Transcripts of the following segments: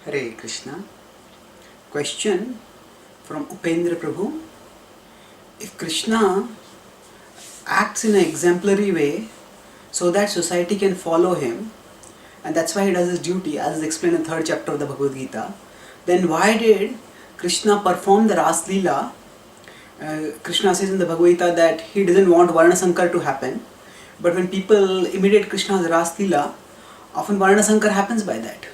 Hare Krishna. Question from Upendra Prabhu. If Krishna acts in an exemplary way so that society can follow him, and that's why he does his duty, as is explained in the third chapter of the Bhagavad Gita, then why did Krishna perform the Ras Lila? Krishna says in the Bhagavad Gita that he doesn't want Varna Sankar to happen, but when people imitate Krishna's Ras Lila, often Varna Sankar happens by that.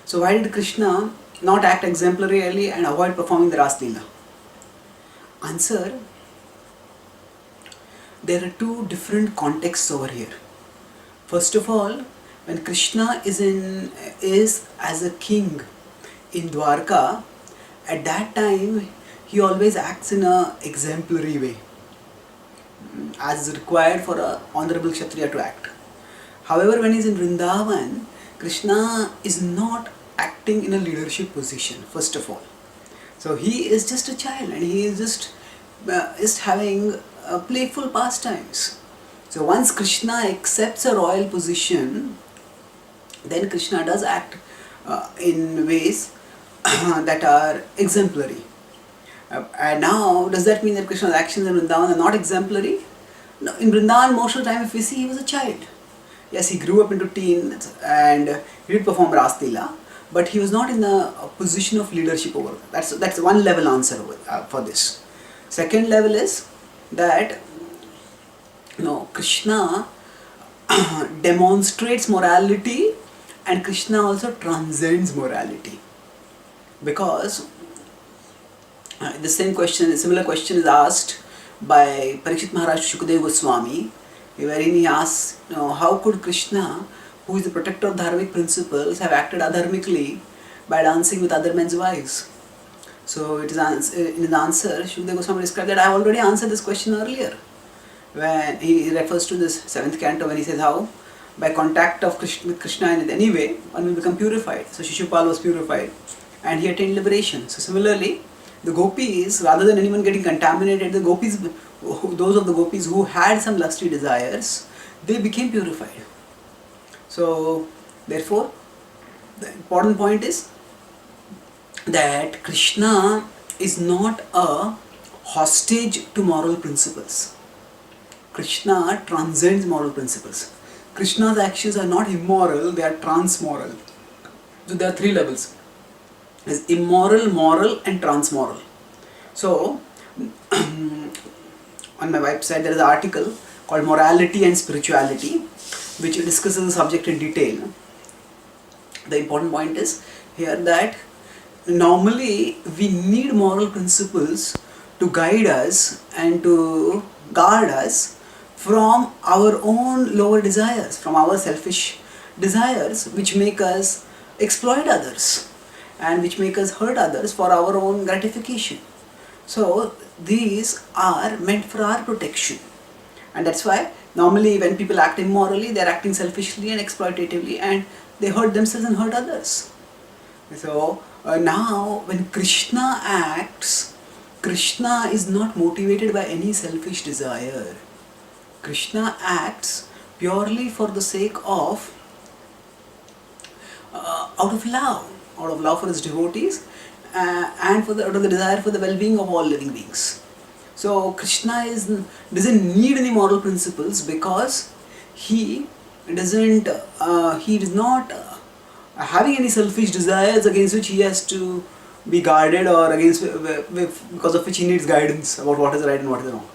So why did Krishna not act exemplarily and avoid performing the Ras Lila? Answer: there are two different contexts over here. First of all, when Krishna is as a king in Dwarka, at that time he always acts in a exemplary way, as is required for a honorable Kshatriya to act. However, when he is in Vrindavan, Krishna is not acting in a leadership position, first of all. So he is just a child and he is just having playful pastimes. So once Krishna accepts a royal position, then Krishna does act in ways that are exemplary. And now, does that mean that Krishna's actions in Vrindavan are not exemplary? No, in Vrindavan, most of the time, if we see, he was a child. Yes, he grew up into teens and he did perform Ras Lila, but he was not in a position of leadership over. That's one level answer for this. Second level is that Krishna demonstrates morality and Krishna also transcends morality, because the similar question is asked by Parikshit Maharaj Shukadeva Goswami, wherein he asks, how could Krishna, who is the protector of dharmic principles, have acted adharmically by dancing with other men's wives? So in his answer, Shukadeva Goswami described that I have already answered this question earlier, when he refers to this 7th canto, when he says how by contact of with Krishna in any way one will become purified. So Shishupal was purified and he attained liberation. So similarly, the gopis, rather than anyone getting contaminated, the gopis, those of the gopis who had some lusty desires, they became purified. So therefore, the important point is that Krishna is not a hostage to moral principles. Krishna transcends moral principles. Krishna's actions are not immoral, they are transmoral. So there are three levels. There's immoral, moral and transmoral. So on my website there is an article called Morality and Spirituality, which discusses the subject in detail. The important point is here that normally we need moral principles to guide us and to guard us from our own lower desires, from our selfish desires, which make us exploit others and which make us hurt others for our own gratification. So these are meant for our protection, and that's why normally when people act immorally, they are acting selfishly and exploitatively, and they hurt themselves and hurt others. So now when Krishna acts, Krishna is not motivated by any selfish desire. Krishna acts purely for the sake of out of love for his devotees and out of the desire for the well-being of all living beings. So Krishna doesn't need any moral principles because he is not having any selfish desires against which he has to be guarded, or because of which he needs guidance about what is right and what is wrong.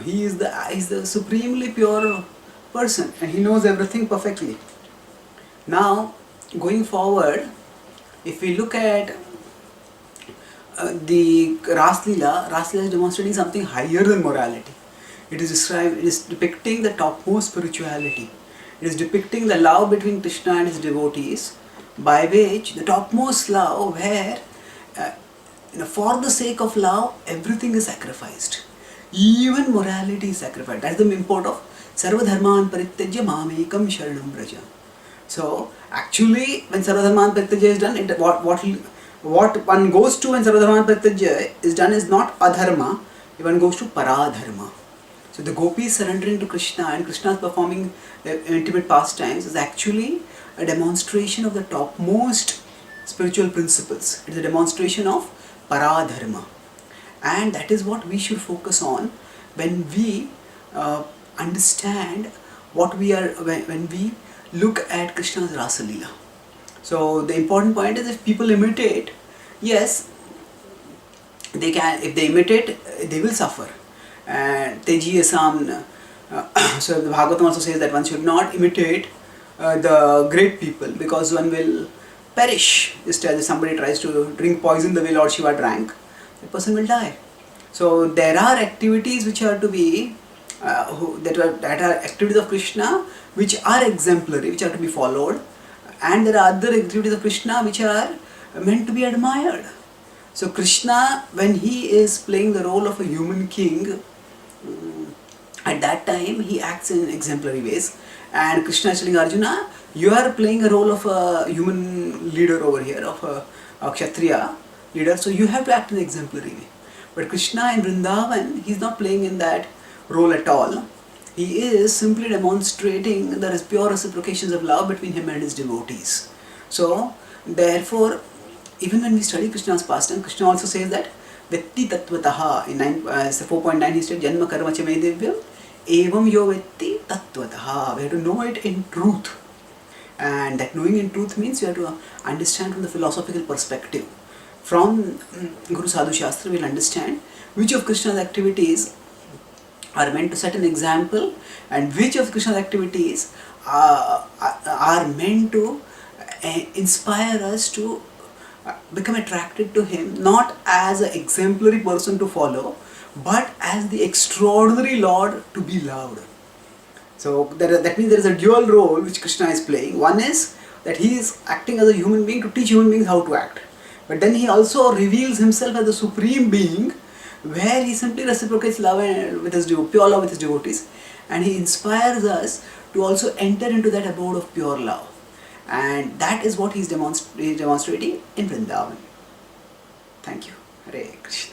He is the supremely pure person and he knows everything perfectly. Now, going forward, if we look at the Ras Lila is demonstrating something higher than morality. It is depicting the topmost spirituality. It is depicting the love between Krishna and his devotees, by which the topmost love, where for the sake of love everything is sacrificed. Even morality is sacrificed. That's the import of Sarva Dharman Parityajya Mamekam Sharanam Vraja. So actually, when Sarva Dharman Parityajya is done, what one goes to when Sarva Dharman Parityajya is done is not adharma, one goes to paradharma. So the gopis surrendering to Krishna and Krishna is performing intimate pastimes is actually a demonstration of the topmost spiritual principles. It is a demonstration of paradharma, and that is what we should focus on when we understand what we are, when we look at Krishna's rasa lila. So the important point is, if people imitate, yes, they can. If they imitate, they will suffer. And Teji Asam, so the Bhagavatam also says that one should not imitate the great people, because one will perish. Just as if somebody tries to drink poison the way Lord Shiva drank, the person will die. So there are activities which are to be that are activities of Krishna which are exemplary, which are to be followed, and there are other activities of Krishna which are meant to be admired. So Krishna, when he is playing the role of a human king, at that time he acts in exemplary ways, and Krishna is telling Arjuna, you are playing a role of a human leader over here, of a Kshatriya leader, so you have to act in an exemplary way. But Krishna in Vrindavan, he is not playing in that role at all. He is simply demonstrating the pure reciprocations of love between him and his devotees. So therefore, even when we study Krishna's pastime, Krishna also says that Vetti Tattvataha, in 4.9 he said, Janma Karma Cha Me Divyam, Evam Yo Vetti Tattvataha. We have to know it in truth. And that knowing in truth means you have to understand from the philosophical perspective. From Guru Sadhu Shastra, we will understand which of Krishna's activities are meant to set an example, and which of Krishna's activities are meant to inspire us to become attracted to him, not as an exemplary person to follow, but as the extraordinary Lord to be loved. So that means there is a dual role which Krishna is playing. One is that he is acting as a human being to teach human beings how to act, but then he also reveals himself as the supreme being, where he simply reciprocates love with his pure love with his devotees, and he inspires us to also enter into that abode of pure love. And that is what he is demonstrating in Vrindavan. Thank you. Hare Krishna.